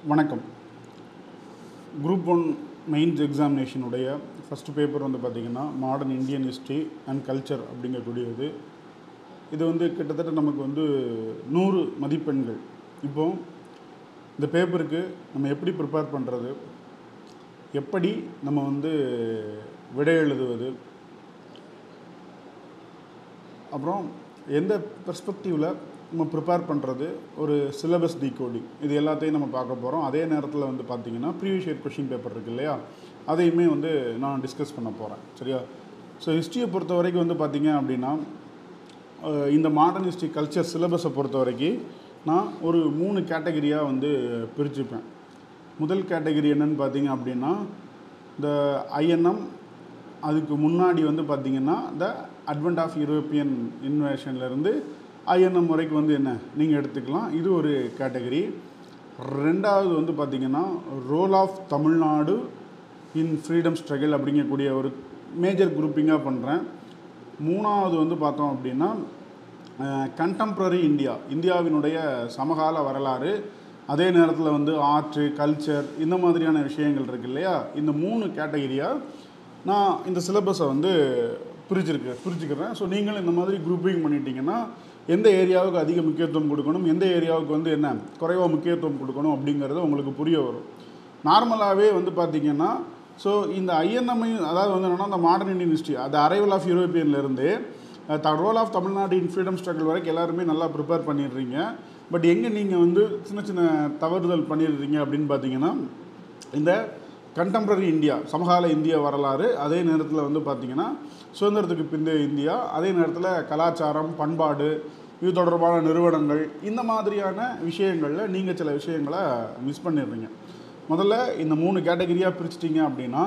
வணக்கம். Group 1 mains எக்ஸாமினேஷனுடைய first paper வந்து பார்த்திங்கன்னா modern Indian history and culture அப்படிங்கக்கூடியது. இது வந்து கிட்டத்தட்ட நமக்கு வந்து 100 மதிப்பெண்கள். இப்போது இந்த பேப்பருக்கு நம்ம எப்படி ப்ரிப்பேர் பண்ணுறது, எப்படி நம்ம வந்து விடை எழுதுவது, அப்புறம் எந்த பெர்ஸ்பெக்டிவில் நம்ம ப்ரிப்பேர் பண்ணுறது, ஒரு சிலபஸ் டீகோடிங், இது எல்லாத்தையும் நம்ம பார்க்க போகிறோம். அதே நேரத்தில் வந்து பார்த்திங்கன்னா ப்ரீவியஸ் இயர் கொஷின் பேப்பர் இருக்குது இல்லையா, அதையுமே வந்து நான் டிஸ்கஸ் பண்ண போகிறேன். சரியா? ஸோ ஹிஸ்ட்ரியை பொறுத்த வரைக்கும் வந்து பார்த்திங்க அப்படின்னா இந்த மாடர்ன் ஹிஸ்ட்ரி கல்ச்சர் சிலபஸை பொறுத்த வரைக்கும் நான் ஒரு 3 கேட்டகரியாக வந்து பிரிச்சுப்பேன். முதல் கேட்டகரி என்னென்னு பார்த்திங்க அப்படின்னா இந்த ஐஎன்எம், அதுக்கு முன்னாடி வந்து பார்த்திங்கன்னா த அட்வென்ட் ஆஃப் யூரோப்பியன் இன்வேஷன்லேருந்து ஐஎன்எம் வரைக்கும் வந்து என்ன நீங்கள் எடுத்துக்கலாம். இது ஒரு கேட்டகரி. ரெண்டாவது வந்து பார்த்திங்கன்னா role of Tamil Nadu in freedom struggle அப்படிங்கக்கூடிய ஒரு மேஜர் குரூப்பிங்காக பண்ணுறேன். மூணாவது வந்து பார்த்தோம் அப்படின்னா கண்டெம்ப்ரரி இந்தியாவினுடைய சமகால வரலாறு, அதே நேரத்தில் வந்து ஆர்ட்டு, கல்ச்சர், இந்த மாதிரியான விஷயங்கள் இருக்குது இல்லையா. இந்த 3 கேட்டகரியாக நான் இந்த சிலபஸை வந்து பிரிச்சுக்கிறேன். ஸோ நீங்களும் இந்த மாதிரி குரூப்பிங் பண்ணிட்டீங்கன்னா எந்த ஏரியாவுக்கு அதிக முக்கியத்துவம் கொடுக்கணும், எந்த ஏரியாவுக்கு வந்து என்ன குறைவாக முக்கியத்துவம் கொடுக்கணும் அப்படிங்கிறது உங்களுக்கு புரிய வரும். நார்மலாகவே வந்து பார்த்திங்கன்னா ஸோ இந்த ஐஎன்எம்ஐ, அதாவது வந்து என்னென்னா இந்த மாடர்ன் இந்தியன் ஹிஸ்ட்ரி, அது அரைவல் ஆஃப் யூரோப்பியன்லேருந்து role of Tamil Nadu in freedom struggle வரைக்கும் எல்லாருமே நல்லா ப்ரிப்பேர் பண்ணிடுறீங்க. பட் எங்கே நீங்கள் வந்து சின்ன சின்ன தவறுதல் பண்ணிடுறீங்க அப்படின்னு பார்த்தீங்கன்னா இந்த கண்டெம்ப்ரரி இந்தியா, சமகால இந்திய வரலாறு, அதே நேரத்தில் வந்து பார்த்திங்கன்னா சுதந்திரத்துக்கு பிந்தைய இந்தியா, அதே நேரத்தில் கலாச்சாரம், பண்பாடு, இது தொடர்பான நிறுவனங்கள், இந்த மாதிரியான விஷயங்களில் நீங்கள் சில விஷயங்களை மிஸ் பண்ணிடுறீங்க. முதல்ல இந்த 3 கேட்டகரியாக பிரிச்சிட்டிங்க அப்படின்னா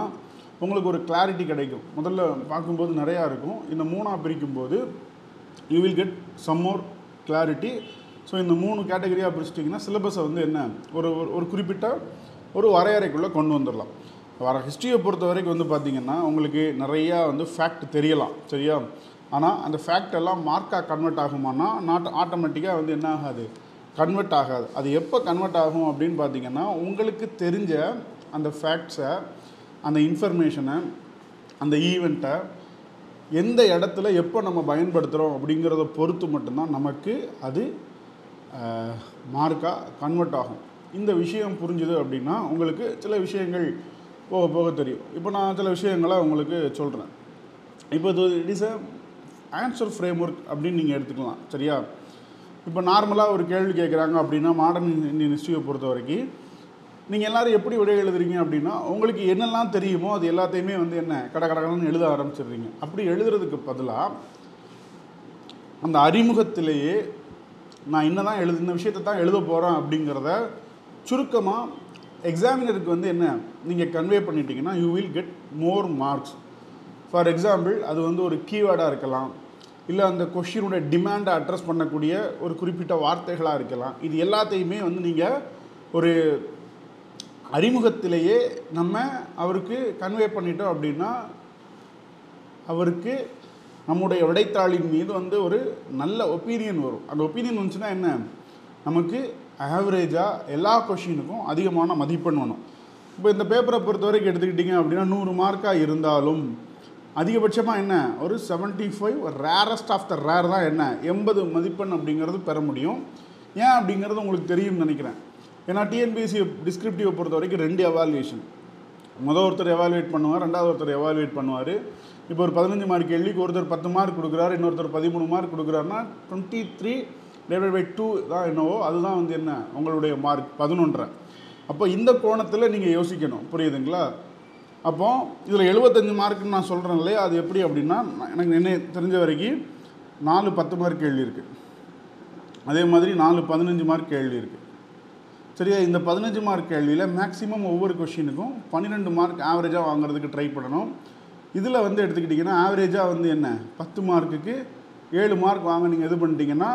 உங்களுக்கு ஒரு கிளாரிட்டி கிடைக்கும். முதல்ல பார்க்கும்போது நிறையா இருக்கும். இந்த 3ஆக பிரிக்கும்போது you will get some more clarity. So இந்த 3 கேட்டகரியாக பிரிச்சிட்டிங்கன்னா சிலபஸை வந்து என்ன ஒரு குறிப்பிட்ட ஒரு வரையறைக்குள்ளே கொண்டு வந்துடலாம். வர ஹிஸ்ட்ரியை பொறுத்த வரைக்கும் வந்து பார்த்திங்கன்னா உங்களுக்கு நிறையா வந்து ஃபேக்ட் தெரியலாம். சரியா? ஆனால் அந்த ஃபேக்ட் எல்லாம் மார்க்காக கன்வெர்ட் ஆகுமானா ஆட்டோமேட்டிக்காக வந்து என்ன ஆகாது, கன்வெர்ட் ஆகாது. அது எப்போ கன்வெர்ட் ஆகும் அப்படின்னு பார்த்திங்கன்னா உங்களுக்கு தெரிஞ்ச அந்த ஃபேக்ட்ஸை, அந்த இன்ஃபர்மேஷனை, அந்த ஈவெண்ட்டை எந்த இடத்துல எப்போ நம்ம பயன்படுத்துகிறோம் அப்படிங்கிறத பொறுத்து மட்டும்தான் நமக்கு அது மார்க்காக கன்வெர்ட் ஆகும். இந்த விஷயம் புரிஞ்சுது அப்படின்னா உங்களுக்கு சில விஷயங்கள் போக போக தெரியும். இப்போ நான் சில விஷயங்களை உங்களுக்கு சொல்கிறேன். இப்போ it is a answer frame work அப்படின்னு நீங்கள் எடுத்துக்கலாம். சரியா? இப்போ நார்மலாக ஒரு கேள்வி கேட்குறாங்க அப்படின்னா மாடர்ன் இந்தியன் ஹிஸ்ட்ரியை பொறுத்த வரைக்கும் நீங்கள் எல்லோரும் எப்படி விடை எழுதுறீங்க அப்படின்னா உங்களுக்கு என்னெல்லாம் தெரியுமோ அது எல்லாத்தையுமே வந்து என்ன கடகடன்னு எழுத ஆரம்பிச்சிடுறீங்க. அப்படி எழுதுறதுக்கு பதிலாக அந்த அறிமுகத்திலேயே நான் என்ன தான் இந்த விஷயத்தை தான் எழுத போகிறேன் அப்படிங்கிறத சுருக்கமாக எக்ஸாமினருக்கு வந்து என்ன நீங்கள் கன்வே பண்ணிட்டீங்கன்னா you will get more marks. For example அது வந்து ஒரு கீவேர்டாக இருக்கலாம், இல்லை அந்த கொஷினுடைய டிமாண்டை அட்ரஸ் பண்ணக்கூடிய ஒரு குறிப்பிட்ட வார்த்தைகளாக இருக்கலாம். இது எல்லாத்தையுமே வந்து நீங்கள் ஒரு அறிமுகத்திலேயே நம்ம அவருக்கு கன்வே பண்ணிட்டோம் அப்படின்னா அவருக்கு நம்முடைய விடைத்தாளின் மீது வந்து ஒரு நல்ல ஒப்பீனியன் வரும். அந்த ஒப்பீனியன் வந்துச்சுன்னா என்ன, நமக்கு ஆவரேஜாக எல்லா கொஷினுக்கும் அதிகமான மதிப்பெண் வேணும். இப்போ இந்த பேப்பரை பொறுத்த வரைக்கும் எடுத்துக்கிட்டிங்க அப்படின்னா 100 மார்க்காக இருந்தாலும் அதிகபட்சமாக என்ன ஒரு 75, ரேரஸ்ட் ஆஃப் த ரேர் தான் என்ன 80 மதிப்பெண் அப்படிங்கிறது பெற முடியும். ஏன் அப்படிங்கிறது உங்களுக்கு தெரியும்னு நினைக்கிறேன். ஏன்னா டிஎன்பிஎஸ்சி டிஸ்கிரிப்டிவை பொறுத்த வரைக்கும் 2 எவாலுவேஷன். ஒருத்தர் எவாலுவேட் பண்ணுவார், ரெண்டாவது ஒருத்தர் எவாலுவேட் பண்ணுவார். இப்போ ஒரு 15 மார்க் கேள்விக்கு ஒருத்தர் 10 மார்க் கொடுக்குறாரு, இன்னொருத்தர் 13 மார்க் கொடுக்குறாருன்னா 23/2 தான் என்னவோ அதுதான் வந்து என்ன உங்களுடைய மார்க் 11. அப்போ இந்த கோணத்தில் நீங்கள் யோசிக்கணும். புரியுதுங்களா? அப்போ இதில் 75 மார்க்குன்னு நான் சொல்கிறேன் இல்லையா, அது எப்படி அப்படின்னா எனக்கு என்ன தெரிஞ்ச வரைக்கும் 4 10 மார்க் கேள்வி இருக்குது, அதே மாதிரி 4 15 மார்க் கேள்வி இருக்குது. சரியா? இந்த 15 மார்க் கேள்வியில் மேக்ஸிமம் ஒவ்வொரு கொஷினுக்கும் 12 மார்க் ஆவரேஜாக வாங்குறதுக்கு ட்ரை பண்ணணும். இதில் வந்து எடுத்துக்கிட்டிங்கன்னா ஆவரேஜாக வந்து என்ன 10 மார்க்குக்கு 7 மார்க் வாங்க நீங்கள் இது பண்ணிட்டீங்கன்னா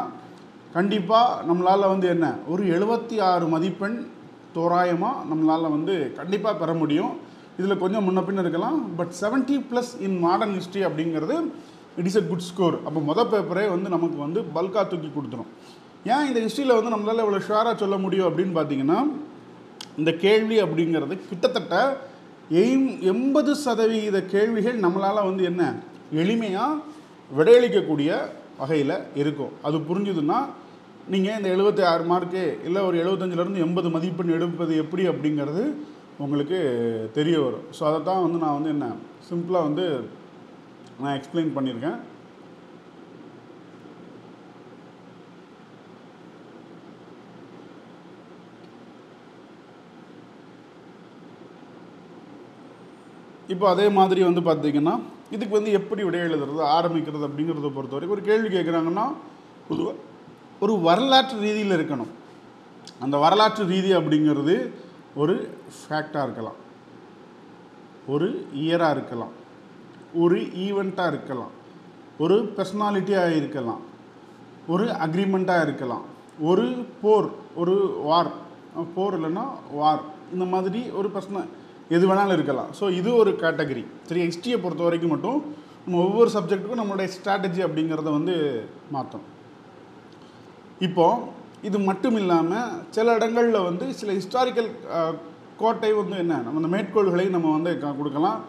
கண்டிப்பாக நம்மளால் வந்து என்ன ஒரு 76 மதிப்பெண் தோராயமாக நம்மளால் வந்து கண்டிப்பாக பெற முடியும். இதில் கொஞ்சம் முன்ன பின்ன இருக்கலாம், பட் 70+ இன் மாடர்ன் ஹிஸ்ட்ரி அப்படிங்கிறது it is a good score. அப்போ மொதல் பேப்பரே வந்து நமக்கு வந்து பல்காக தூக்கி கொடுத்துரும். ஏன் இந்த ஹிஸ்ட்ரியில் வந்து நம்மளால் இவ்வளோ ஷுவராக சொல்ல முடியும் அப்படின்னு பார்த்தீங்கன்னா இந்த கேள்வி அப்படிங்கிறது கிட்டத்தட்ட 80% கேள்விகள் நம்மளால் வந்து என்ன எளிமையாக விடையளிக்கக்கூடிய வகையில் இருக்கும். அது புரிஞ்சுதுன்னா நீங்கள் இந்த 76 மார்க்கு இல்லை ஒரு 75லேருந்து 80 மதிப்பெண் எடுப்பது எப்படி அப்படிங்கிறது உங்களுக்கு தெரிய வரும். ஸோ அதை தான் வந்து நான் வந்து என்ன சிம்பிளாக வந்து நான் எக்ஸ்பிளைன் பண்ணியிருக்கேன். இப்போ அதே மாதிரி வந்து பார்த்திங்கன்னா இதுக்கு வந்து எப்படி விடை எழுதுறது ஆரம்பிக்கிறது அப்படிங்கிறத பொறுத்த வரைக்கும் ஒரு கேள்வி கேட்குறாங்கன்னா பொதுவாக ஒரு வரலாற்று ரீதியில் இருக்கணும். அந்த வரலாற்று ரீதி அப்படிங்கிறது ஒரு ஃபேக்டாக இருக்கலாம், ஒரு இயராக இருக்கலாம், ஒரு ஈவெண்ட்டாக இருக்கலாம், ஒரு பர்சனாலிட்டியாக இருக்கலாம், ஒரு அக்ரிமெண்ட்டாக இருக்கலாம், ஒரு போர், ஒரு வார், போர் இல்லைன்னா வார், இந்த மாதிரி ஒரு எது வேணாலும் இருக்கலாம். ஸோ இது ஒரு கேட்டகரி. சரி, ஹிஸ்ட்ரியை பொறுத்த வரைக்கும் மட்டும் நம்ம ஒவ்வொரு சப்ஜெக்ட்டுக்கும் நம்மளுடைய ஸ்ட்ராட்டஜி அப்படிங்கிறத வந்து மாற்றணும். இப்போது இது மட்டும் இல்லாமல் சில இடங்களில் வந்து சில ஹிஸ்டாரிக்கல் கோட்டை வந்து என்ன நம்ம அந்த மேற்கோள்களை நம்ம வந்து கொடுக்கலாம்.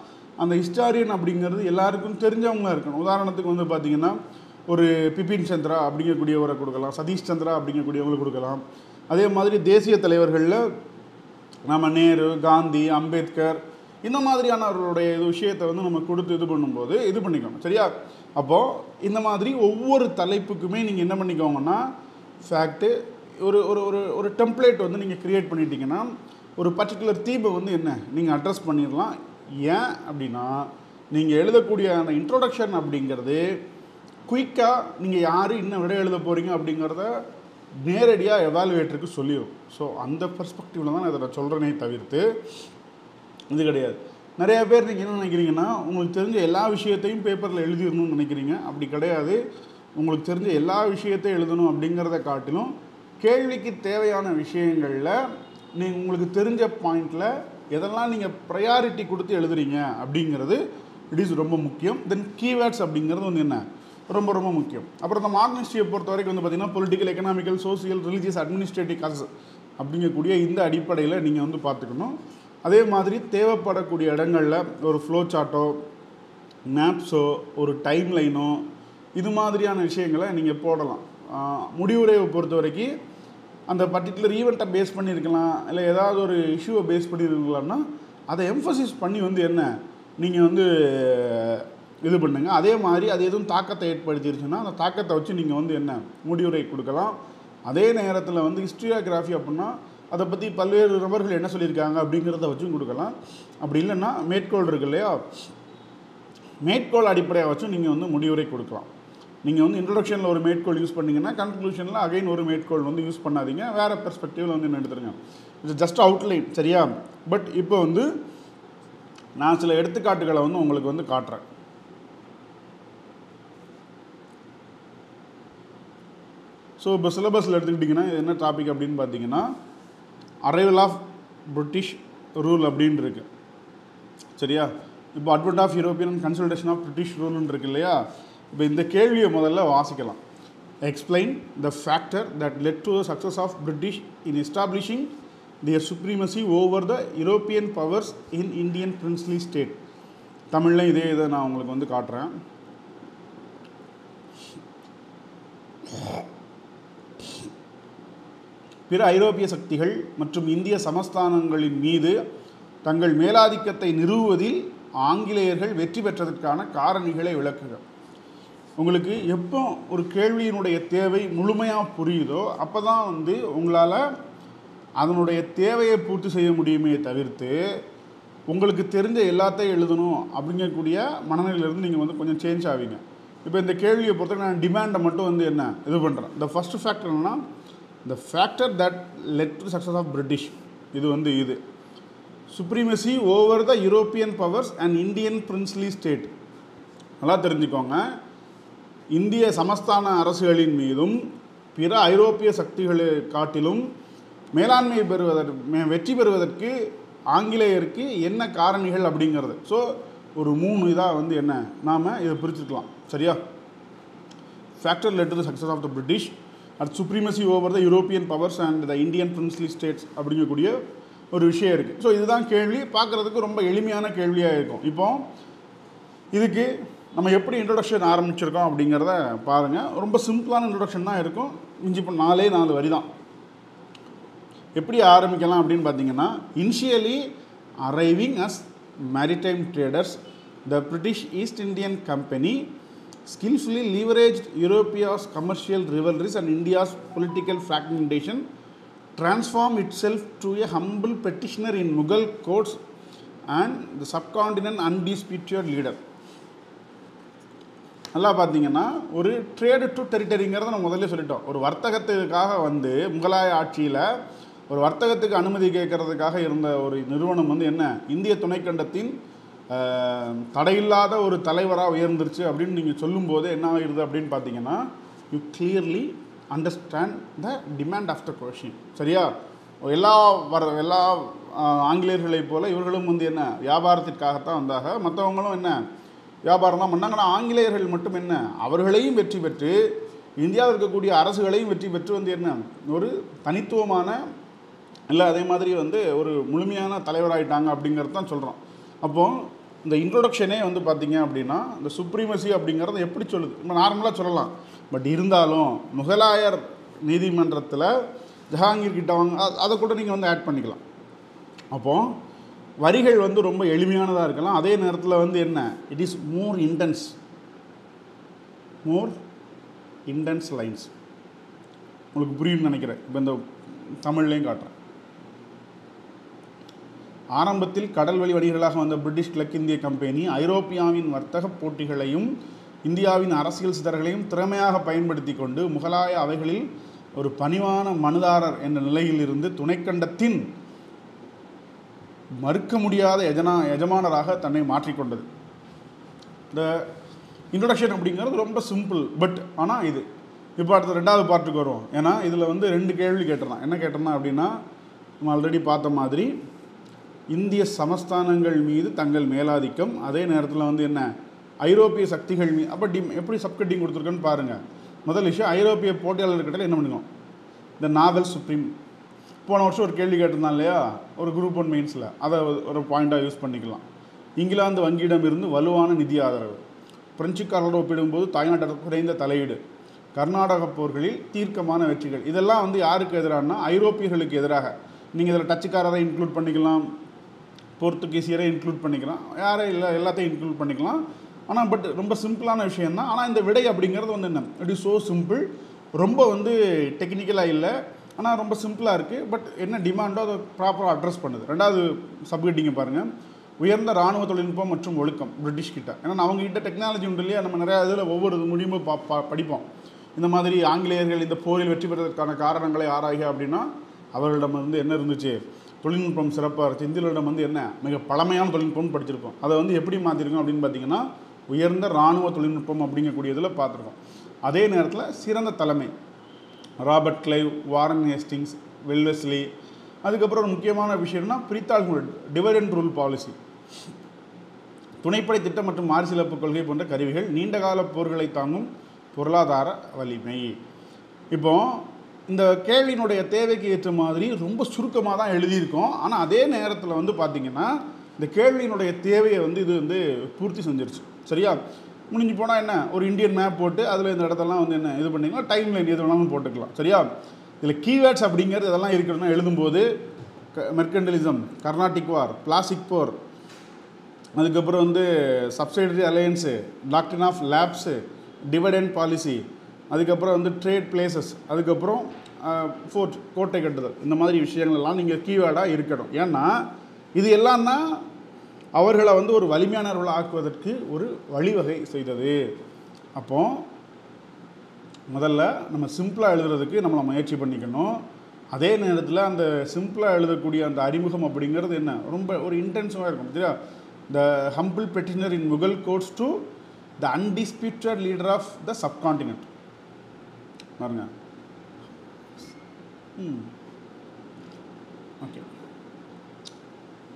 அந்த ஹிஸ்டாரியன் அப்படிங்கிறது எல்லாருக்கும் தெரிஞ்சவங்களாக இருக்கணும். உதாரணத்துக்கு வந்து பார்த்திங்கன்னா ஒரு பிபின் சந்திரா அப்படிங்கக்கூடியவரை கொடுக்கலாம், சதீஷ் சந்திரா அப்படிங்கக்கூடியவங்களை கொடுக்கலாம். அதே மாதிரி தேசிய தலைவர்களில் நம்ம நேரு, காந்தி, அம்பேத்கர் இந்த மாதிரியானவர்களுடைய விஷயத்தை வந்து நம்ம கொடுத்து இது பண்ணும்போது இது பண்ணிக்கணும். சரியா? அப்போது இந்த மாதிரி ஒவ்வொரு தலைப்புக்குமே நீங்கள் என்ன பண்ணிக்கோங்கன்னா ஃபேக்ட்டு ஒரு ஒரு ஒரு ஒரு டெம்ப்ளேட் வந்து நீங்கள் க்ரியேட் பண்ணிட்டீங்கன்னா ஒரு பர்டிகுலர் தீமை வந்து என்ன நீங்கள் அட்ரஸ் பண்ணிடலாம். ஏன் அப்படின்னா நீங்கள் எழுதக்கூடிய அந்த இன்ட்ரோடக்ஷன் அப்படிங்கிறது குயிக்காக நீங்கள் யார் இன்னும் விட எழுத போகிறீங்க அப்படிங்கிறத நேரடியாக எவாலுவேட்டருக்கு சொல்லிடும். ஸோ அந்த பெர்ஸ்பெக்டிவில் தான் நான் இதை சொல்கிறேனே தவிர்த்து இது கிடையாது. நிறையா பேர் நீங்கள் என்ன நினைக்கிறீங்கன்னா உங்களுக்கு தெரிஞ்ச எல்லா விஷயத்தையும் பேப்பரில் எழுதிடணும்னு நினைக்கிறீங்க. அப்படி கிடையாது. உங்களுக்கு தெரிஞ்ச எல்லா விஷயத்தையும் எழுதணும் அப்படிங்கிறத காட்டிலும் கேள்விக்கு தேவையான விஷயங்களில் நீங்கள் உங்களுக்கு தெரிஞ்ச பாயிண்டில் எதெல்லாம் நீங்கள் ப்ரையாரிட்டி கொடுத்து எழுதுறீங்க அப்படிங்கிறது இட் இஸ் ரொம்ப முக்கியம். தென் கீவேர்ட்ஸ் அப்படிங்கிறது வந்து என்ன ரொம்ப ரொம்ப முக்கியம். அப்புறம் இந்த மார்க் ஹிஸ்ட்ரியை பொறுத்த வரைக்கும் வந்து பார்த்திங்கன்னா political, economical, social, religious, administrative causes அப்படிங்கக்கூடிய இந்த அடிப்படையில் நீங்கள் வந்து பார்த்துக்கணும். அதே மாதிரி தேவைப்படக்கூடிய இடங்களில் ஒரு ஃப்ளோ சார்ட்டோ, மேப்ஸோ, ஒரு டைம் லைனோ இது மாதிரியான விஷயங்களை நீங்கள் போடலாம். முடிவுரையை பொறுத்த வரைக்கும் அந்த பர்டிகுலர் ஈவெண்ட்டை பேஸ் பண்ணியிருக்கலாம், இல்லை ஏதாவது ஒரு இஷ்யூவை பேஸ் பண்ணியிருக்கலாம்னா அதை எம்ஃபசிஸ் பண்ணி வந்து என்ன நீங்கள் வந்து இது பண்ணுங்கள். அதே மாதிரி அது எதுவும் தாக்கத்தை ஏற்படுத்திடுச்சுன்னா அந்த தாக்கத்தை வச்சு நீங்கள் வந்து என்ன முடிவுரை கொடுக்கலாம். அதே நேரத்தில் வந்து ஹிஸ்ட்ரியோகிராஃபி அப்படின்னா அதை பற்றி பல்வேறு நபர்கள் என்ன சொல்லியிருக்காங்க அப்படிங்கிறத வச்சும் கொடுக்கலாம். அப்படி இல்லைன்னா மேற்கோள் இருக்கு இல்லையா, மேற்கோள் அடிப்படையாக வச்சும் நீங்கள் வந்து முடிவுரை கொடுக்கலாம். நீங்கள் வந்து இன்ட்ரொடக்ஷனில் ஒரு மேற்கோள் யூஸ் பண்ணிங்கன்னா கன்க்ளூஷனில் அகைன் ஒரு மேற்கோள் வந்து யூஸ் பண்ணாதீங்க. வேறு பெர்ஸ்பெக்டிவில் வந்து என்ன எடுத்துருங்க. It's just outline. சரியா? பட் இப்போ வந்து நான் சில எடுத்துக்காட்டுகளை வந்து உங்களுக்கு வந்து காட்டுறேன். ஸோ இப்போ சிலபஸில் எடுத்துக்கிட்டிங்கன்னா என்ன டாபிக் அப்படின்னு பார்த்தீங்கன்னா அரைவல் ஆஃப் பிரிட்டிஷ் ரூல் அப்படின்னு இருக்கு. சரியா? இப்போ advent of European consultation of British ரூல்னு இருக்கு இல்லையா. இப்போ இந்த கேள்வியை முதல்ல வாசிக்கலாம். Explain the factor that led to the success of British in establishing their supremacy over the European powers in Indian princely state. தமிழில் இதே இதை நான் உங்களுக்கு வந்து காட்டுறேன். பிற ஐரோப்பிய சக்திகள் மற்றும் இந்திய சமஸ்தானங்களின் மீது தங்கள் மேலாதிக்கத்தை நிறுவுவதில் ஆங்கிலேயர்கள் வெற்றி பெற்றதற்கான காரணிகளை விளக்குக. உங்களுக்கு எப்போ ஒரு கேள்வியினுடைய தேவை முழுமையாக புரியுதோ அப்போ தான் வந்து உங்களால் அதனுடைய தேவையை பூர்த்தி செய்ய முடியுமே தவிர்த்து உங்களுக்கு தெரிஞ்ச எல்லாத்தையும் எழுதணும் அப்படிங்கக்கூடிய மனநிலையிலிருந்து நீங்கள் வந்து கொஞ்சம் சேஞ்ச் ஆவீங்க. இப்போ இந்த கேள்வியை பொறுத்த நான் டிமாண்டை மட்டும் வந்து என்ன இது பண்ணுறேன். இந்த ஃபஸ்ட்டு ஃபேக்டர் என்னன்னா the factor that led to the success of British இது வந்து இது supremacy over the European powers and Indian princely state. நல்லா தெரிஞ்சுக்கோங்க. இந்திய சமஸ்தான அரசுகளின் மீதும் பிற ஐரோப்பிய சக்திகளை காட்டிலும் மேலாண்மை வெற்றி பெறுவதற்கு ஆங்கிலேயருக்கு என்ன காரணிகள் அப்படிங்கிறது. ஸோ ஒரு 3 இதாக வந்து என்ன நாம் இதை பிரிச்சுக்கலாம். சரியா? Factor led to the success of the British at supremacy over the European powers and the Indian princely states அப்படிங்கக்கூடிய ஒரு விஷயம் இருக்குது. ஸோ இதுதான் கேள்வி. பார்க்குறதுக்கு ரொம்ப எளிமையான கேள்வியாக இருக்கும். இப்போ இதுக்கு நம்ம எப்படி இன்ட்ரொடக்ஷன் ஆரம்பிச்சிருக்கோம் அப்படிங்கிறத பாருங்கள். ரொம்ப சிம்பிளான இன்ட்ரொடக்ஷன் தான் இருக்கும். மிஞ்சி இப்போ 4 வரி தான். எப்படி ஆரம்பிக்கலாம் அப்படின்னு பார்த்தீங்கன்னா, initially arriving as maritime traders the British East Indian Company skillfully leveraged Europe's commercial rivalries and India's political fragmentation, transformed itself to a humble petitioner in Mughal courts and the subcontinent undisputed leader. நல்லா பார்த்தீங்கன்னா ஒரு trade to டெரிட்டரிங்கிறத நம்ம முதல்ல சொல்லிட்டோம். ஒரு வர்த்தகத்துக்காக வந்து முகலாய ஆட்சியில் ஒரு வர்த்தகத்துக்கு அனுமதி கேட்கறதுக்காக இருந்த ஒரு நிறுவனம் வந்து என்ன, இந்திய துணைக்கண்டத்தின் தடையில்லாத ஒரு தலைவராக உயர்ந்துருச்சு அப்படின்னு நீங்கள் சொல்லும்போது என்ன ஆகிடுது அப்படின்னு பார்த்தீங்கன்னா, you clearly understand the demand of the question. சரியா? எல்லா ஆங்கிலேயர்களைப் போல் இவர்களும் வந்து என்ன, வியாபாரத்திற்காகத்தான் வந்தாங்க. மற்றவங்களும் என்ன, வியாபாரம் தான் பண்ணாங்க. ஆனால் ஆங்கிலேயர்கள் மட்டும் என்ன, அவர்களையும் வெற்றி பெற்று இந்தியாவில் இருக்கக்கூடிய அரசுகளையும் வெற்றி பெற்று வந்து என்ன, ஒரு தனித்துவமான இல்லை அதே மாதிரி வந்து ஒரு முழுமையான தலைவராகிட்டாங்க அப்படிங்கிறது தான் சொல்கிறோம். அப்போது இந்த இன்ட்ரொடக்ஷனே வந்து பார்த்திங்க அப்படின்னா இந்த சுப்ரீமசி அப்படிங்கிறத எப்படி சொல்லுது, நம்ம நார்மலாக சொல்லலாம். பட் இருந்தாலும் முகலாயர் நீதிமன்றத்தில் ஜஹாங்கீர் கிட்ட வாங்க அதை கூட நீங்கள் வந்து ஆட் பண்ணிக்கலாம். அப்போது வரிகள் வந்து ரொம்ப எளிமையானதாக இருக்கலாம். அதே நேரத்தில் வந்து என்ன, it is more intense lines. உங்களுக்கு புரியும்னு நினைக்கிறேன். இப்போ இந்த தமிழ்லேயும் காட்டுறேன். ஆரம்பத்தில் கடல் வழி வணிகர்களாக வந்த பிரிட்டிஷ் கிழக்கிந்திய கம்பெனி ஐரோப்பியாவின் வர்த்தக போட்டிகளையும் இந்தியாவின் அரசியல் சிதறல்களையும் திறமையாக பயன்படுத்தி கொண்டு முகலாய அவைகளில் ஒரு பணிவான மனுதாரர் என்ற நிலையிலிருந்து துணைக்கண்டத்தின் மறுக்க முடியாத எஜமானராக தன்னை மாற்றிக்கொண்டது. இந்த இன்ட்ரொடக்ஷன் அப்படிங்கிறது ரொம்ப சிம்பிள். பட் ஆனால் இது இப்போ அடுத்த 2வது பார்ட்டுக்கு வரும். ஏன்னா இதில் வந்து 2 கேள்வி கேட்டிருந்தான். என்ன கேட்டிருந்தான் அப்படின்னா, நம்ம ஆல்ரெடி பார்த்த மாதிரி இந்திய சமஸ்தானங்கள் மீது தங்கள் மேலாதிக்கம், அதே நேரத்தில் வந்து என்ன, ஐரோப்பிய சக்திகள் மீது. அப்போ எப்படி சப்கட்டிங் கொடுத்துருக்குன்னு பாருங்கள். முதல் விஷயம், ஐரோப்பிய போட்டியாளர்கிட்ட என்ன பண்ணுவோம், இந்த நாவல் சுப்ரீம். போன வருஷம் ஒரு கேள்வி கேட்டிருந்தான் இல்லையா, ஒரு குரூப் 1 மெயின்ஸில், அதை ஒரு பாயிண்ட்டாக யூஸ் பண்ணிக்கலாம். இங்கிலாந்து வங்கியிடம் இருந்து வலுவான நிதி ஆதரவு, பிரெஞ்சுக்காரரோடு ஒப்பிடும்போது தாய்நாட்டில் குறைந்த தலையீடு, கர்நாடக போர்களில் தீர்க்கமான வெற்றிகள். இதெல்லாம் வந்து யாருக்கு எதிரானா, ஐரோப்பியர்களுக்கு எதிராக. நீங்கள் இதில் டச்சுக்காரரை இன்க்ளூட் பண்ணிக்கலாம், போர்த்துகீசியரை இன்க்ளூட் பண்ணிக்கலாம், யாரை இல்லை எல்லாத்தையும் இன்க்ளூட் பண்ணிக்கலாம். ஆனால் பட் ரொம்ப சிம்பிளான விஷயந்தான். ஆனால் இந்த விடை அப்படிங்கிறது வந்து என்ன, இட் இஸ் ஸோ சிம்பிள். ரொம்ப வந்து டெக்னிக்கலாக இல்லை, ஆனால் ரொம்ப சிம்பிளாக இருக்குது. பட் என்ன டிமாண்டோ அதை ப்ராப்பராக அட்ரஸ் பண்ணுது. 2வது சப்கெட்டிங்கை பாருங்கள், உயர்ந்த இராணுவ தொழில்நுட்பம் மற்றும் ஒழுக்கம் பிரிட்டிஷ் கிட்ட. ஏன்னா அவங்ககிட்ட டெக்னாலஜி உண்டு இல்லையா, நம்ம நிறையா இதில் ஒவ்வொரு முடியுமோ படிப்போம். இந்த மாதிரி ஆங்கிலேயர்கள் இந்த போரில் வெற்றி பெறுவதற்கான காரணங்களை ஆராய்க அப்படின்னா அவர்களிடம் வந்து என்ன இருந்துச்சு, தொழில்நுட்பம் சிறப்பாக இருந்துச்சு. இந்தியர்களிடம் வந்து என்ன, மிக பழமையான தொழில்நுட்பம்னு படிச்சிருக்கோம். அதை வந்து எப்படி மாற்றிருக்கோம் அப்படின்னு பார்த்தீங்கன்னா, உயர்ந்த இராணுவ தொழில்நுட்பம் அப்படிங்கக்கூடிய இதில் பார்த்துருக்கோம். அதே நேரத்தில் சிறந்த தலைமை, ராபர்ட் கிளைவ், வாரன் ஹேஸ்டிங்ஸ், வெல்வெஸ்லி. அதுக்கப்புறம் ஒரு முக்கியமான விஷயம்னா பிரித்தாள் டிவைட் அண்ட் ரூல் பாலிசி, துணைப்படை திட்டம் மற்றும் மாரிசிலப்பு கொள்கை போன்ற கருவிகள், நீண்டகால போர்களை தாங்கும் பொருளாதார வலிமை. இப்போ இந்த கேள்வியினுடைய தேவைக்கு ஏற்ற மாதிரி ரொம்ப சுருக்கமாக தான் எழுதியிருக்கோம். ஆனால் அதே நேரத்தில் வந்து பார்த்திங்கன்னா இந்த கேள்வியினுடைய தேவையை வந்து இது வந்து பூர்த்தி செஞ்சிருச்சு. சரியா? முடிஞ்சு போனால் என்ன, ஒரு இந்தியன் மேப் போட்டு அதில் இந்த இடத்தெல்லாம் வந்து என்ன இது பண்ணிக்கலாம், டைம் லைன் எது வேணாலும் போட்டுக்கலாம். சரியா? இதில் கீவேர்ட்ஸ் அப்படிங்கிறது இதெல்லாம் இருக்கிறதுனா எழுதும்போது மெர்கண்டலிசம், கர்நாடிக் வார், பிளாஸ்டிக் போர், அதுக்கப்புறம் வந்து subsidiary alliance, doctrine of lapse, divide and policy, அதுக்கப்புறம் வந்து ட்ரேட் பிளேசஸ், அதுக்கப்புறம் ஃபோர்ட் கோட்டை கட்டுதல், இந்த மாதிரி விஷயங்கள்லாம் நீங்கள் கீவேர்டாக இருக்கணும். ஏன்னா இது எல்லாம்னா அவர்களை வந்து ஒரு வலிமையானவர்களை ஆக்குவதற்கு ஒரு வழிவகை செய்தது. அப்போது முதல்ல நம்ம சிம்பிளாக எழுதுறதுக்கு நம்மளை முயற்சி பண்ணிக்கணும். அதே நேரத்தில் அந்த சிம்பிளாக எழுதக்கூடிய அந்த அறிமுகம் அப்படிங்கிறது என்ன, ரொம்ப ஒரு இன்டென்சிவாக இருக்கும். சரியா? The humble petitioner in Mughal courts to the undisputed leader of the subcontinent. பாருங்க. ஓகே,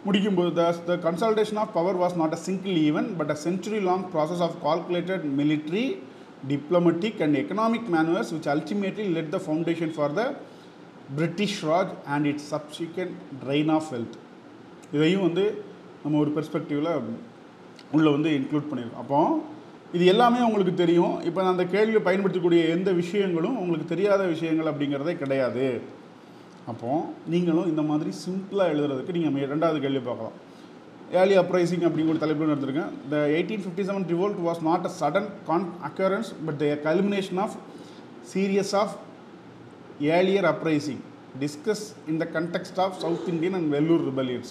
முடிக்கும்போது the consolidation of power was not a single event but a century-long process of calculated military, diplomatic and economic maneuvers which ultimately laid the foundation for the British Raj and its subsequent drain of wealth. இதையும் வந்து நம்ம ஒரு பெர்ஸ்பெக்டிவில் உள்ளே வந்து include பண்ணியிருக்கோம். அப்போ இது எல்லாமே உங்களுக்கு தெரியும். இப்போ நான் அந்த கேள்வியை பயன்படுத்தக்கூடிய எந்த விஷயங்களும் உங்களுக்கு தெரியாத விஷயங்கள் அப்படிங்கிறதே கிடையாது. அப்போது நீங்களும் இந்த மாதிரி சிம்பிளாக எழுதுறதுக்கு நீங்கள் ரெண்டாவது கேள்வி பார்க்கலாம். ஏர்லி அப்ரைசிங் அப்படிங்கிற தலைப்பில் எடுத்திருக்கேன். The 1857 revolt was not a sudden occurrence but the culmination of series of earlier uprising discussed in the context of South Indian and Vellore rebellions.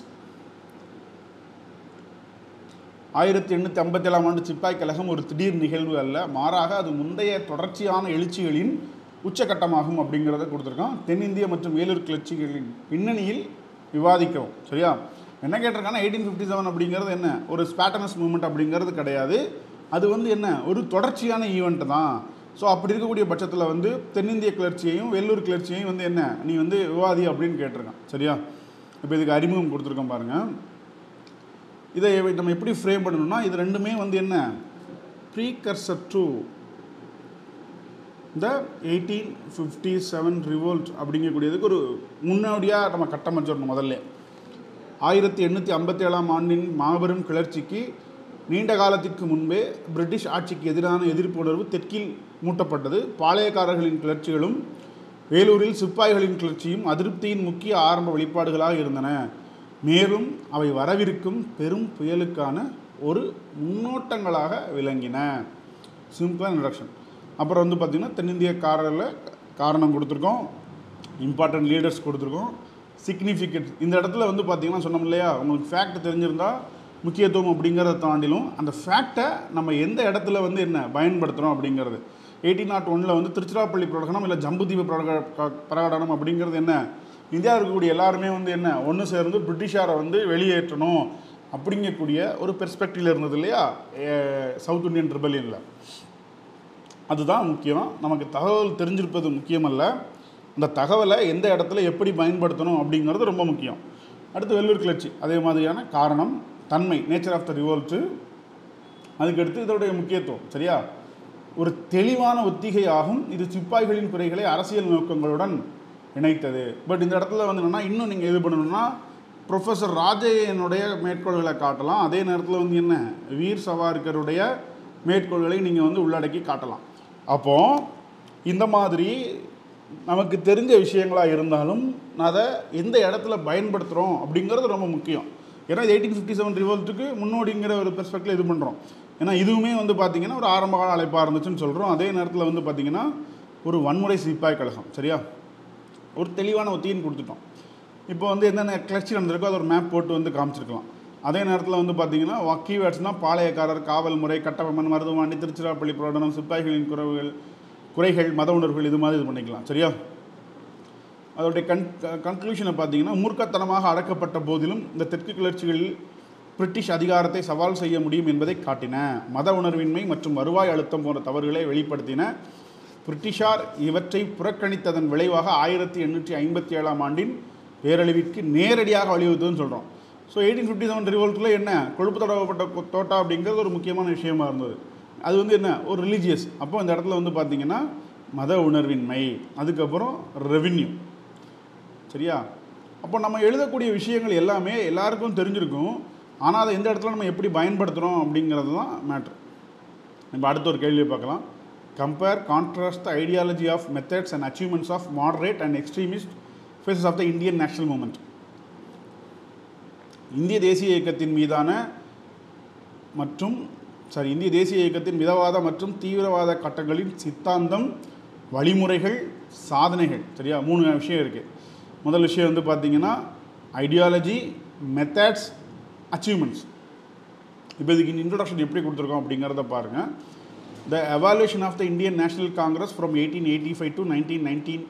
1857 ஆண்டு சிப்பாய் கழகம் ஒரு திடீர் நிகழ்வு அல்ல, மாறாக அது முந்தைய தொடர்ச்சியான எழுச்சிகளின் உச்சகட்டமாகும் அப்படிங்கிறத கொடுத்துருக்கோம். தென்னிந்திய மற்றும் வேலூர் கிளர்ச்சிகளின் பின்னணியில் விவாதிக்கவும். சரியா? என்ன கேட்டிருக்காங்கன்னா 1857 அப்படிங்கிறது என்ன ஒரு ஸ்பாட்டனஸ் மூவ்மெண்ட் அப்படிங்கிறது கிடையாது. அது வந்து என்ன ஒரு தொடர்ச்சியான ஈவெண்ட் தான். ஸோ அப்படி இருக்கக்கூடிய பட்சத்தில் வந்து தென்னிந்திய கிளர்ச்சியையும் வேலூர் கிளர்ச்சியையும் வந்து என்ன நீ வந்து விவாதி அப்படின்னு கேட்டிருக்கான். சரியா? இப்போ இதுக்கு அறிமுகம் கொடுத்துருக்கோம் பாருங்கள். இதை நம்ம எப்படி ஃப்ரேம் பண்ணணும்னா இது ரெண்டுமே வந்து என்ன ப்ரீகர்சர் டு இந்த 1857 ரிவோல்ட் அப்படிங்கக்கூடியதுக்கு ஒரு முன்னோடியாக நம்ம கட்டமைச்சிடணும். முதல்ல 1857 ஆண்டின் மாபெரும் கிளர்ச்சிக்கு நீண்ட காலத்திற்கு முன்பே பிரிட்டிஷ் ஆட்சிக்கு எதிரான எதிர்ப்பு உணர்வு தெற்கில் மூட்டப்பட்டது. பாளையக்காரர்களின் கிளர்ச்சிகளும் வேலூரில் சிப்பாய்களின் கிளர்ச்சியும் அதிருப்தியின் முக்கிய ஆரம்ப வெளிப்பாடுகளாக இருந்தன. மேலும் அவை வரவிருக்கும் பெரும் புயலுக்கான ஒரு முன்னோட்டங்களாக விளங்கின. சிம்பிளாக இன்ட்ரடக்ஷன். அப்புறம் வந்து பார்த்திங்கன்னா தென்னிந்திய காரணம் கொடுத்துருக்கோம், இம்பார்ட்டன்ட் லீடர்ஸ் கொடுத்துருக்கோம், சிக்னிஃபிகன்ஸ். இந்த இடத்துல வந்து பார்த்திங்கன்னா சொன்னோம் இல்லையா, உங்களுக்கு ஃபேக்ட் தெரிஞ்சிருந்தால் முக்கியத்துவம் அப்படிங்கிறத தாண்டிலும் அந்த ஃபேக்டை நம்ம எந்த இடத்துல வந்து என்ன பயன்படுத்துகிறோம் அப்படிங்கிறது. 1801 வந்து திருச்சிராப்பள்ளி பிரகடனம் இல்லை ஜம்புதீப பிரகடனம் அப்படிங்கிறது என்ன இந்தியாவில் இருக்கக்கூடிய எல்லாருமே வந்து என்ன ஒன்று சேர்ந்து பிரிட்டிஷாரை வந்து வெளியேற்றணும் அப்படிங்கக்கூடிய ஒரு பெர்ஸ்பெக்டிவில் இருந்தது இல்லையா சவுத் இண்டியன் ரிபெல்லியனில். அதுதான் முக்கியம். நமக்கு தகவல் தெரிஞ்சிருப்பது முக்கியமல்ல, அந்த தகவலை எந்த இடத்துல எப்படி பயன்படுத்தணும் அப்படிங்கிறது ரொம்ப முக்கியம். அடுத்து வெள்ளூர் கிளர்ச்சி அதே மாதிரியான காரணம், தன்மை, நேச்சர் ஆஃப் த ரிவோல்ட்டு, அதுக்கடுத்து இதோடைய முக்கியத்துவம். சரியா? ஒரு தெளிவான ஒத்திகையாகும். இது சிப்பாய்களின் குறைகளை அரசியல் நோக்கங்களுடன் இணைத்தது. பட் இந்த இடத்துல வந்து என்னென்னா இன்னும் நீங்கள் இது பண்ணணும்னா ப்ரொஃபஸர் ராஜையனுடைய மேற்கோள்களை காட்டலாம். அதே நேரத்தில் வந்து என்ன வீர் சவார்கருடைய மேற்கோள்களை நீங்கள் வந்து உள்ளடக்கி காட்டலாம். அப்போது இந்த மாதிரி நமக்கு தெரிஞ்ச விஷயங்களாக இருந்தாலும் அதை எந்த இடத்துல பயன்படுத்துகிறோம் அப்படிங்கிறது ரொம்ப முக்கியம். ஏன்னா 1857 ரிவோல்ட்டுக்கு முன்னோடிங்கிற ஒரு பெர்ஸ்பெக்டில் இது பண்ணுறோம். ஏன்னா இதுவுமே வந்து பார்த்திங்கன்னா ஒரு ஆரம்பகால அழைப்பாக இருந்துச்சுன்னு சொல்கிறோம். அதே நேரத்தில் வந்து பார்த்திங்கன்னா ஒரு வன்முறை சிப்பாய் கழகம். சரியா? ஒரு தெளிவான ஒத்திகைன்னு கொடுத்துட்டோம். இப்போ வந்து என்னென்ன கிளர்ச்சி நடந்திருக்கோ அதை ஒரு மேப் போட்டு வந்து காமிச்சிருக்கலாம். அதே நேரத்தில் வந்து பார்த்திங்கன்னா கீவேர்ட்ஸ்னால் பாளையக்காரர், காவல் முறை, கட்டபொம்மன், மருதுவாண்டி, திருச்சிராப்பள்ளி பிரகடனம், சிப்பாய்களின் குறைகள், மத உணர்வுகள், இது மாதிரி இது பண்ணிக்கலாம். சரியா? அதோடைய கன்க்ளூஷனை பார்த்தீங்கன்னா மூர்க்கத்தனமாக அடக்கப்பட்ட போதிலும் இந்த தெற்கு கிளர்ச்சிகளில் பிரிட்டிஷ் அதிகாரத்தை சவால் செய்ய முடியும் என்பதை காட்டின. மத உணர்வின்மை மற்றும் வருவாய் அழுத்தம் போன்ற தவறுகளை வெளிப்படுத்தின. பிரிட்டிஷார் இவற்றை புறக்கணித்ததன் விளைவாக 1857 ஆண்டின் பேரழிவிற்கு நேரடியாக வழிவகுத்ததுன்னு சொல்கிறோம். ஸோ 1857 ரிவோல்ட்டில் என்ன கொழுப்பு தடவப்பட்ட தோட்டா அப்படிங்கிறது ஒரு முக்கியமான விஷயமா இருந்தது. அது வந்து என்ன ஒரு ரிலீஜியஸ். அப்போ இந்த இடத்துல வந்து பார்த்திங்கன்னா மத உணர்வின்மை, அதுக்கப்புறம் ரெவின்யூ. சரியா? அப்போ நம்ம எழுதக்கூடிய விஷயங்கள் எல்லாமே எல்லாருக்கும் தெரிஞ்சிருக்கும். ஆனால் அதை எந்த இடத்துல நம்ம எப்படி பயன்படுத்துகிறோம் அப்படிங்கிறது தான் மேட்ரு. இப்போ அடுத்த ஒரு கேள்வியை பார்க்கலாம். Compare, contrast the ideology of methods and achievements of moderate and extremist phases of the Indian national movement. இந்திய தேசிய இயக்கத்தின் மிதவாத மற்றும் தீவிரவாத கட்டங்களின் சித்தாந்தம், வழிமுறைகள், சாதனைகள். சரியா? 3 விஷயம் இருக்குது. முதல் விஷயம் வந்து பார்த்திங்கன்னா ஐடியாலஜி, மெத்தட்ஸ், அச்சீவ்மெண்ட்ஸ். இப்போ இதுக்கு இன்ட்ரோடக்ஷன் எப்படி கொடுத்துருக்கோம் அப்படிங்கிறத பாருங்கள். The evaluation of the Indian National Congress from 1885 to 1919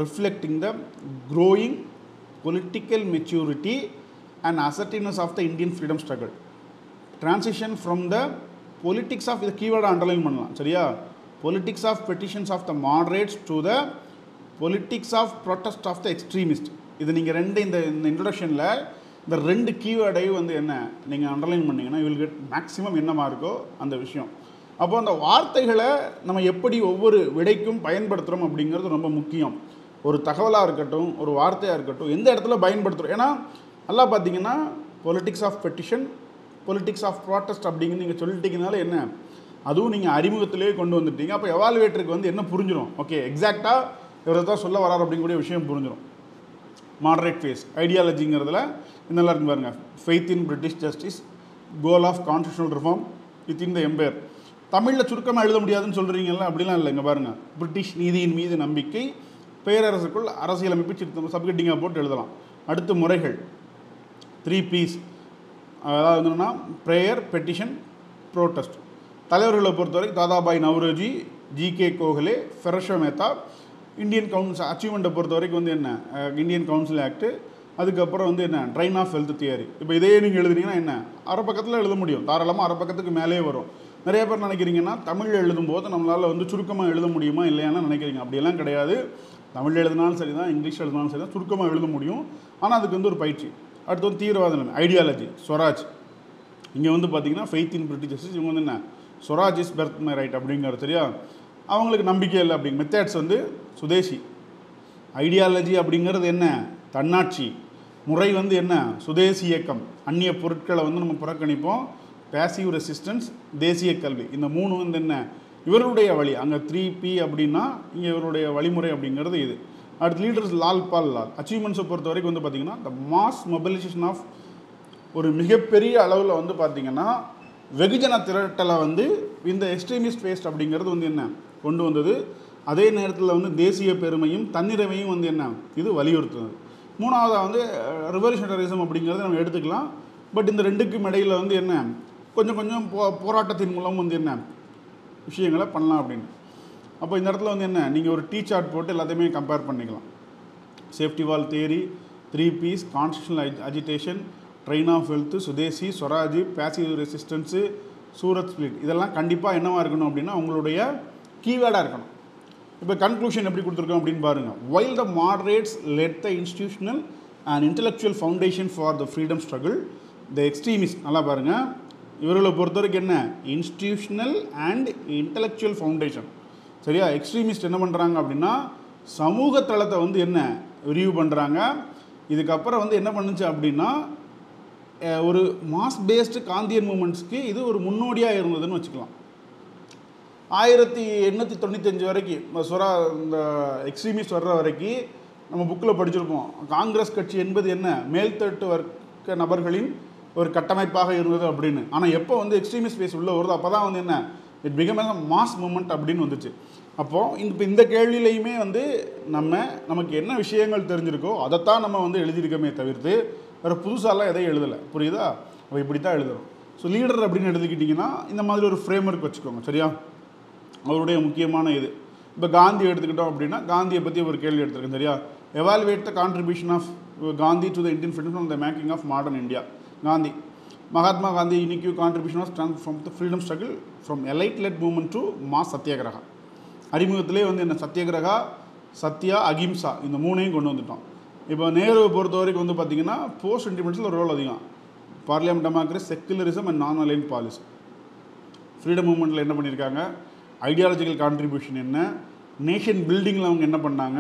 reflecting the growing political maturity and assertiveness of the Indian freedom struggle. Transition from the politics of the keyword underline பண்ணலாம். சரியா? politics of petitions of the moderates to the politics of protest of the extremist. இது நீங்கள் இந்த இன்ட்ரோடக்ஷனில் இந்த 2 கீவேர்டையும் வந்து என்ன நீங்கள் underline பண்ணிங்கன்னா யூ வில் கெட் மேக்ஸிமம் என்ன மார்க்கோ அந்த விஷயம். அப்போ அந்த வார்த்தைகளை நம்ம எப்படி ஒவ்வொரு விடைக்கும் பயன்படுத்துகிறோம் அப்படிங்கிறது ரொம்ப முக்கியம். ஒரு தகவலாக இருக்கட்டும், ஒரு வார்த்தையாக இருக்கட்டும், எந்த இடத்துல பயன்படுத்துகிறோம். ஏன்னா நல்லா பார்த்தீங்கன்னா politics of petition, politics of protest அப்படிங்கிற நீங்கள் சொல்லிட்டீங்கனால என்ன, அதுவும் நீங்கள் அறிமுகத்திலே கொண்டு வந்துட்டீங்க. அப்போ எவாலுவேட்டருக்கு வந்து என்ன புரிஞ்சிடும், ஓகே எக்ஸாக்டாக இவர் தான் சொல்ல வரார் அப்படிங்கக்கூடிய விஷயம் புரிஞ்சிடும். மாடரேட் ஃபேஸ் ஐடியாலஜிங்கிறதுல என்னெல்லாம் இருக்கு பாருங்கள். Faith in British justice, goal of constitutional reform within the empire. தமிழில் சுருக்கமாக எழுத முடியாதுன்னு சொல்கிறீங்கல்ல, அப்படிலாம் இல்லை. இங்கே பாருங்கள், பிரிட்டிஷ் நீதியின் மீது நம்பிக்கை, பேரரசுக்குள் அரசியலமைப்பு சிறுத்தம் சப்கெட்டிங்காக போட்டு எழுதலாம். அடுத்து முறைகள் 3 P's, அதாவது என்னென்னா ப்ரேயர், பெட்டிஷன், ப்ரோட்டஸ்ட். தலைவர்களை பொறுத்தவரைக்கும் Dadabhai Naoroji, G K Gokhale, Pherozeshah Mehta. Indian council அச்சீவ்மெண்ட்டை பொறுத்த வரைக்கும் வந்து என்ன, இந்தியன் கவுன்சில் ஆக்ட்டு. அதுக்கப்புறம் வந்து என்ன, ட்ரைன் ஆஃப் ஹெல்த் தியரி. இப்போ இதே நீங்கள் எழுதுனீங்கன்னா என்ன, அரை பக்கத்தில் எழுத முடியும், தாராளமாக அரை பக்கத்துக்கு மேலே வரும். நிறைய பேர் நினைக்கிறீங்கன்னா தமிழ் எழுதும்போது நம்மளால் வந்து சுருக்கமாக எழுத முடியுமா இல்லையான்னு நினைக்கிறீங்க. அப்படியெல்லாம் கிடையாது. தமிழ் எழுதினாலும் சரி தான், இங்கிலீஷ் எழுதினாலும் சரி தான், சுருக்கமாக எழுத முடியும். ஆனால் அதுக்கு வந்து ஒரு பயிற்சி. அடுத்து வந்து தீவிரவாதம், ஐடியாலஜி, ஸ்வராஜ். இங்கே வந்து பார்த்தீங்கன்னா ஃபெய்த் இன் பிரிட்டிஷ் ஜஸ்டிஸ். இவங்க வந்து என்ன, Swaraj is birth my right அப்படிங்கிறது சரியா. அவங்களுக்கு நம்பிக்கை இல்லை அப்படிங்க. மெத்தட்ஸ் வந்து சுதேசி. ஐடியாலஜி அப்படிங்கிறது என்ன, தன்னாட்சி. முறை வந்து என்ன, சுதேசி இயக்கம். அந்நிய பொருட்களை வந்து நம்ம புறக்கணிப்போம். பேசிவ் ரெசிஸ்டன்ஸ், தேசிய கல்வி. இந்த 3 வந்து என்ன, இவருடைய வழி. அங்கே 3P அப்படின்னா இங்கே இவருடைய வழிமுறை அப்படிங்கிறது இது. அடுத்து லீடர்ஸ் லால் பால் லால். அச்சீவ்மெண்ட்ஸை பொறுத்த வரைக்கும் வந்து பார்த்திங்கன்னா த மாஸ் மொபிலைசேஷன் ஆஃப், ஒரு மிகப்பெரிய அளவில் வந்து பார்த்திங்கன்னா வெகுஜன திரட்டலை வந்து இந்த எக்ஸ்ட்ரீமிஸ்ட் ஃபேஸ்ட் அப்படிங்கிறது வந்து என்ன கொண்டு வந்தது. அதே நேரத்தில் வந்து தேசிய பெருமையும் தன்னிறைமையும் வந்து என்ன இது வலியுறுத்துது. மூணாவதாக வந்து ரிவல்யூஷனரிசம் அப்படிங்கிறத நம்ம எடுத்துக்கலாம். பட் இந்த ரெண்டுக்கும் இடையில் வந்து என்ன கொஞ்சம் கொஞ்சம் போராட்டத்தின் மூலம் வந்து என்ன விஷயங்களை பண்ணலாம் அப்படின்னு. அப்போ இந்த இடத்துல வந்து என்ன, நீங்கள் ஒரு டீ சார்ட் போட்டு எல்லாத்தையுமே கம்பேர் பண்ணிக்கலாம். Safety valve theory, 3 P's, constitutional agitation, drain of wealth, Swadeshi, Swaraj, passive resistance, Surat split. இதெல்லாம் கண்டிப்பாக என்னவாக இருக்கணும் அப்படின்னா உங்களுடைய கீவேர்டாக இருக்கணும். இப்போ கன்க்ளூஷன் எப்படி கொடுத்துருக்கோம் அப்படின்னு பாருங்கள். While the moderates let the institutional and intellectual foundation for the freedom struggle, the extremist. நல்லா பாருங்கள், இவர்களை பொறுத்த வரைக்கும் என்ன, இன்ஸ்டிடியூஷனல் அண்ட் இன்டெலெக்சுவல் ஃபவுண்டேஷன் சரியா. எக்ஸ்ட்ரீமிஸ்ட் என்ன பண்ணுறாங்க அப்படின்னா சமூக தளத்தை வந்து என்ன விரிவு பண்ணுறாங்க. இதுக்கப்புறம் வந்து என்ன பண்ணுச்சு அப்படின்னா ஒரு மாஸ் பேஸ்டு காந்தியன் மூமெண்ட்ஸ்க்கு இது ஒரு முன்னோடியாக இருந்ததுன்னு வச்சுக்கலாம். 1895 வரைக்கும் இந்த எக்ஸ்ட்ரீமிஸ்ட் வர்ற வரைக்கும் நம்ம புக்கில் படிச்சிருப்போம். காங்கிரஸ் கட்சி என்பது என்ன, மேல்தட்டு வர்க்க நபர்களின் ஒரு கட்டமைப்பாக இருந்தது அப்படின்னு. ஆனால் எப்போ வந்து எக்ஸ்ட்ரீமிஸ்ட் பேஸ் உள்ளே வருது அப்போ தான் வந்து என்ன, it become a mass movement அப்படின்னு வந்துச்சு. அப்போது இப்போ இந்த கேள்வியிலையுமே வந்து நமக்கு என்ன விஷயங்கள் தெரிஞ்சிருக்கோ அதைத்தான் நம்ம வந்து எழுதியிருக்கோமே தவிர்த்து வேறு புதுசாலாம் எதையும் எழுதலை. புரியுதா? அப்போ இப்படி தான் எழுதுகிறோம். ஸோ லீடர் அப்படின்னு எடுத்துக்கிட்டிங்கன்னா இந்த மாதிரி ஒரு ஃப்ரேம் ஒர்க் வச்சுக்கோங்க சரியா. அவருடைய முக்கியமான இது இப்போ காந்தி எடுத்துக்கிட்டோம் அப்படின்னா காந்தியை பற்றி ஒரு கேள்வி எடுத்துருக்கேன் சரியா. Evaluate the contribution of Gandhi to the Indian freedom from the making of modern India. Gandhi, Mahatma Gandhi unique contribution of from the freedom struggle from elite led movement to mass satyagraha. அறிமுகத்திலே வந்து என்ன சத்தியாகிரகா, சத்யா, அகிம்சா இந்த 3ஐயும் கொண்டு வந்துட்டோம். இப்போ நேருவை பொறுத்த வரைக்கும் வந்து பார்த்திங்கன்னா போஸ்ட் இண்டிபெண்டன்ஸில் ஒரு ரோல் அதிகம். பார்லிமெண்ட் டெமோக்ரஸி, செக்குலரிசம் அண்ட் நான் அலைன் பாலிசி. ஃப்ரீடம் மூவ்மெண்ட்டில் என்ன பண்ணியிருக்காங்க, ஐடியாலஜிக்கல் கான்ட்ரிபியூஷன் என்ன, நேஷன் பில்டிங்கில் அவங்க என்ன பண்ணாங்க,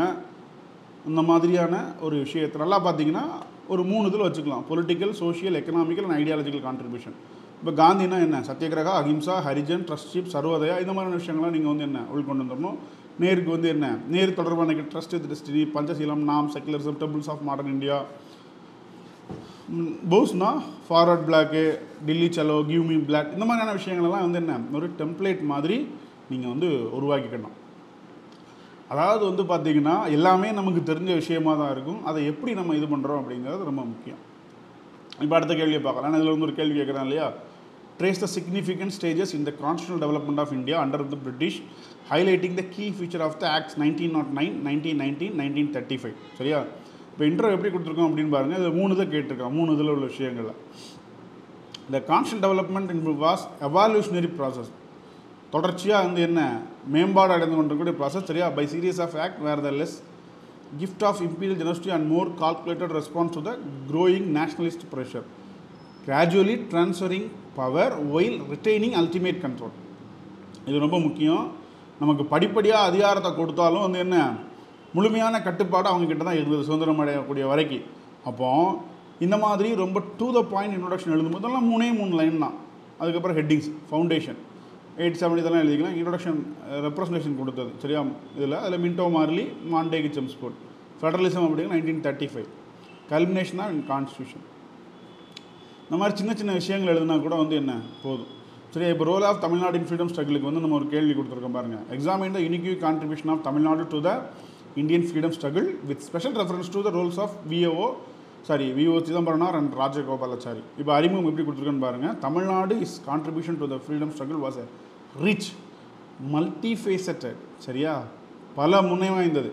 இந்த மாதிரியான ஒரு விஷயத்தை நல்லா பார்த்தீங்கன்னா ஒரு 3 இதில் வச்சுக்கலாம். Political, social, economical and ideological contribution. இப்போ காந்தினா என்ன, சத்தியகிரகா, அஹிம்சா, ஹரிஜன், ட்ரஸ்ட்ஷிப், சர்வோதயா இந்த மாதிரியான விஷயங்கள்லாம் நீங்கள் வந்து என்ன உள்கொண்டு வந்துடணும். நேருக்கு வந்து என்ன, நேரு தொடர்பான ட்ரஸ்ட் வித் டெஸ்டினி, பஞ்சசீலம், NAM, secularism, temples of modern India, போஸ்னா forward block, Delhi Chalo, give me blood இந்த மாதிரியான விஷயங்கள்லாம் வந்து என்ன ஒரு டெம்ப்ளேட் மாதிரி நீங்கள் வந்து உருவாக்கிக்கணும். அதாவது வந்து பார்த்திங்கன்னா எல்லாமே நமக்கு தெரிஞ்ச விஷயமாக தான் இருக்கும். அதை எப்படி நம்ம இது பண்ணுறோம் அப்படிங்கிறது ரொம்ப முக்கியம். இப்போ அடுத்த கேள்வியை பார்க்கலாம். இதில் வந்து ஒரு கேள்வி கேட்குறேன் இல்லையா. Trace the significant stages in the constitutional development of India under the British, highlighting the key feature of the acts 1909, 1919, 1935 சரியா. இப்போ இன்ட்ரோ எப்படி கொடுத்துருக்கோம் அப்படின்னு பாருங்கள். இது 3 இதை கேட்டிருக்கோம். 3 இதில் உள்ள விஷயங்கள். The constitution development in was evolutionary process. தொடர்ச்சியாக வந்து என்ன மேம்பாடு அடைந்து கொண்டிருக்கக்கூடிய ப்ராசஸ் சரியா. By series of act where the less gift of imperial generosity and more calculated response to the growing nationalist pressure, gradually transferring power while retaining ultimate control. இது ரொம்ப முக்கியம். நமக்கு படிப்படியாக அதிகாரத்தை கொடுத்தாலும் வந்து என்ன முழுமையான கட்டுப்பாடு அவங்கக்கிட்ட தான் இருந்தது சுதந்திரம் அடையக்கூடிய வரைக்கும். அப்போ இந்த மாதிரி ரொம்ப டு த பாயிண்ட் இன்ட்ரோடக்ஷன் எழுதும்போதெல்லாம் 3 லைன் தான். அதுக்கப்புறம் ஹெட்டிங்ஸ், ஃபவுண்டேஷன் 870 இதெல்லாம் எழுதிக்கலாம். இன்ட்ரோடக்ஷன் ரெப்ரசன்டேஷன் கொடுத்தது சரியா இதில். அதில் மின்டோ மார்லி, மாண்டேகி செம்ஸ்போர்ட், ஃபெடரலிசம் அப்படிங்கிற 1935, கல்மினேஷன் ஆஃப் கான்ஸ்டியூஷன். இந்த மாதிரி சின்ன சின்ன விஷயங்கள் எழுதுனா கூட வந்து என்ன போதும் சரியா. இப்போ role of Tamil Nadu in freedom ஸ்ட்ரகிளுக்கு வந்து நம்ம ஒரு கேள்வி கொடுத்துருக்கோம் பாருங்கள். Examine the unique contribution of Tamil Nadu to the Indian freedom struggle with special reference to the roles of V O Chidambaranar and Rajagopalachari. இப்போ அறிமுகம் எப்படி கொடுத்துருக்கேன்னு பாருங்கள். Tamil Nadu is contribution to the freedom struggle was a rich multifaceted சரியா, பல முனை வாய்ந்தது.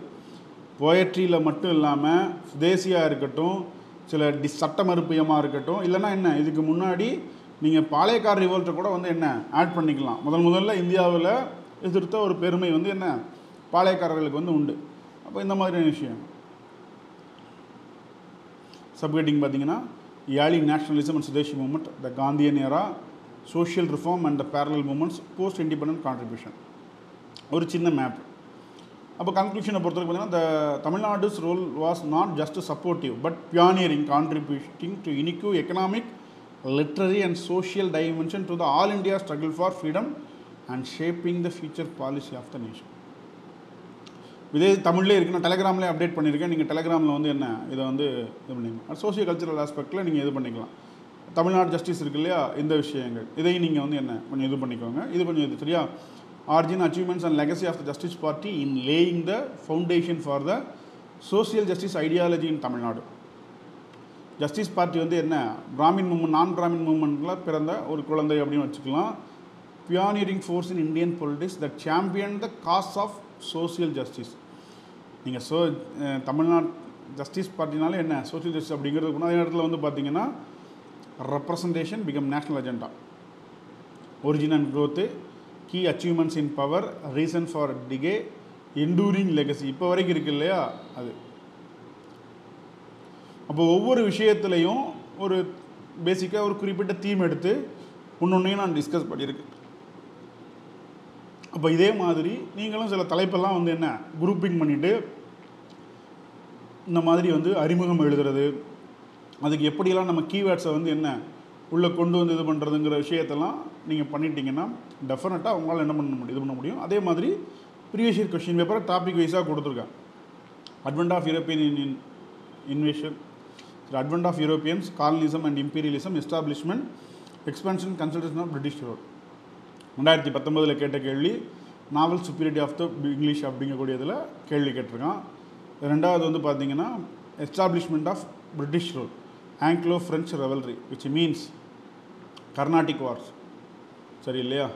போயட்ரியில் மட்டும் இல்லாமல் சுதேசியாக இருக்கட்டும், சில சட்ட மறுப்பியமாக இருக்கட்டும், இல்லைன்னா என்ன இதுக்கு முன்னாடி நீங்கள் பாளையக்கார ரிவோல்ட்டை கூட வந்து என்ன ஆட் பண்ணிக்கலாம். முதல்ல இந்தியாவில் எதிர்த்த ஒரு பெருமை வந்து என்ன பாளையக்காரர்களுக்கு வந்து உண்டு. அப்போ இந்த மாதிரியான விஷயம். சப்ஹெட்டிங் பார்த்தீங்கன்னா யாலி nationalism and Swadeshi movement, the Gandhian era, social reform and the parallel movements, post independent contribution. ஒரு சின்ன மேப். அப்போ கன்க்ளூஷனை பொறுத்தவரைக்கும் பார்த்தீங்கன்னா Tamil Nadu's role was not just supportive but pioneering contributing to unique economic, literary and social dimension to the all India struggle for freedom and shaping the future policy of the nation. இதே தமிழ்லேயே இருக்குது, நான் டெலகிராம்லேயே update பண்ணியிருக்கேன். நீங்கள் டெலகிராமில் வந்து என்ன இதை வந்து இது பண்ணிக்கலாம். சோஷியோ கல்ச்சரல் ஆஸ்பெக்டில் நீங்கள் இது பண்ணிக்கலாம். தமிழ்நாடு ஜஸ்டிஸ் இருக்கு இல்லையா, இந்த விஷயங்கள் இதையும் நீங்கள் வந்து என்ன கொஞ்சம் இது பண்ணிக்கோங்க. இது கொஞ்சம் இது சரியா. Origin, achievements and legacy of the Justice Party in laying the foundation for the social justice ideology in Tamil Nadu. Justice party வந்து என்ன பிராமின் மூமெண்ட், நான் பிராமின் மூமெண்ட்டில் பிறந்த ஒரு குழந்தை அப்படின்னு வச்சுக்கலாம். Pioneering force in Indian politics that champion the cause of social justice. நீங்கள் Tamil Nadu justice பார்ட்டினாலே என்ன சோஷியல் ஜஸ்டிஸ் அப்படிங்கிறது அதே இடத்துல வந்து பார்த்தீங்கன்னா representation become national agenda, origin and growth, key achievements in power, reason for decay, enduring legacy, இப்போ வரைக்கும் இருக்கு இல்லையா அது. அப்போ ஒவ்வொரு விஷயத்துலையும் ஒரு பேசிக்காக ஒரு குறிப்பிட்ட தீம் எடுத்து ஒன்றொன்றையும் நான் டிஸ்கஸ் பண்ணியிருக்கேன். அப்போ இதே மாதிரி நீங்களும் சில தலைப்பெல்லாம் வந்து என்ன குரூப்பிங் பண்ணிவிட்டு இந்த மாதிரி வந்து அறிமுகம் எழுதுறது, அதுக்கு எப்படியெல்லாம் நம்ம கீவேர்ட்ஸை வந்து என்ன உள்ளே கொண்டு வந்து இது பண்ணுறதுங்கிற விஷயத்தெல்லாம் நீங்கள் பண்ணிட்டீங்கன்னா டெஃபினட்டாக உங்களால் என்ன பண்ண முடியும், இது பண்ண முடியும். அதே மாதிரி ப்ரீவியஸ் இயர் கொஸ்டின் பேப்பரை டாபிக் வைஸாக கொடுத்துருக்கேன். Advent of European invasion, advent of Europeans, colonialism and imperialism, establishment, expansion, consultation of British rule. 2019 கேட்ட கேள்வி நாவல் சுப்பீரிட்டி ஆஃப் த இங்கிலீஷ் அப்படிங்கக்கூடியதில் கேள்வி கேட்டிருக்கான். ரெண்டாவது வந்து பார்த்தீங்கன்னா establishment of British rule, Anglo French rivalry which means Carnatic wars, சரி இல்லையா.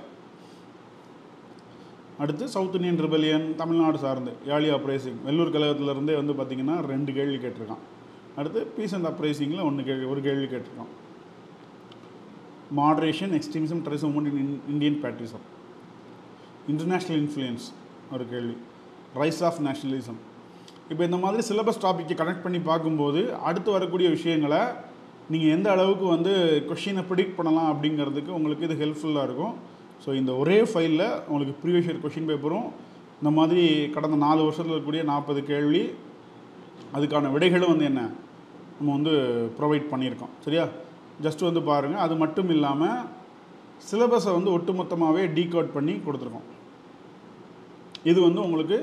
அடுத்து சவுத் இந்தியன் ரிபெலியன், தமிழ்நாடு சார்ந்து யாழி அப்ரைசிங், வெள்ளூர் கழகத்திலேருந்தே வந்து பார்த்திங்கன்னா 2 கேள்வி கேட்டிருக்கான். அடுத்து பீஸ் அண்ட் அப்ரைசிங்கில் ஒரு கேள்வி கேட்டிருக்கான். Moderation, extremism, terrorism movement in Indian patriotism, international influence ஒரு கேள்வி, ரைஸ் ஆஃப் நேஷனலிசம். இப்போ இந்த மாதிரி சிலபஸ் டாப்பிக்கை கனெக்ட் பண்ணி பார்க்கும்போது அடுத்து வரக்கூடிய விஷயங்களை நீங்கள் எந்த அளவுக்கு வந்து கொஷினை ப்ரிடிக்ட் பண்ணலாம் அப்படிங்கிறதுக்கு உங்களுக்கு இது ஹெல்ப்ஃபுல்லாக இருக்கும். ஸோ இந்த ஒரே ஃபைலில் உங்களுக்கு ப்ரீவியஸ் இயர் கொஷின் பேப்பரும் இந்த மாதிரி கடந்த 4 வருஷத்தில் இருக்கக்கூடிய 40 கேள்வி அதுக்கான விடைகளும் வந்து என்ன நம்ம வந்து ப்ரொவைட் பண்ணியிருக்கோம் சரியா. ஜஸ்ட் வந்து பாருங்கள். அது மட்டும் இல்லாமல் சிலபஸை வந்து ஒட்டுமொத்தமாகவே டீகோட் பண்ணி கொடுத்துருக்கோம். இது வந்து உங்களுக்கு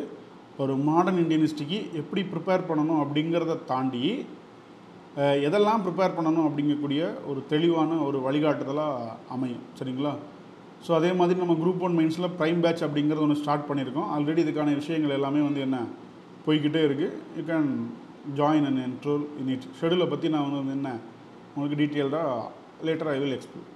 ஒரு மாடர்ன் இந்தியன் ஹிஸ்ட்ரிக்கு எப்படி ப்ரிப்பேர் பண்ணணும் அப்படிங்கிறத தாண்டி எதெல்லாம் ப்ரிப்பேர் பண்ணணும் அப்படிங்கக்கூடிய ஒரு தெளிவான ஒரு வழிகாட்டுதலாக அமையும் சரிங்களா. ஸோ அதே மாதிரி நம்ம குரூப் 1 மெயின்ஸில் ப்ரைம் பேட்ச் அப்படிங்கிறது ஒன்று ஸ்டார்ட் பண்ணியிருக்கோம். ஆல்ரெடி இதுக்கான விஷயங்கள் எல்லாமே வந்து என்ன போய்கிட்டே இருக்குது. You can join and enrol in it. ஷெடியூலை பற்றி நான் வந்து என்ன உங்களுக்கு டீட்டெயில்டாக லேட்டர் ஐ வில் எக்ஸ்பிளைன்.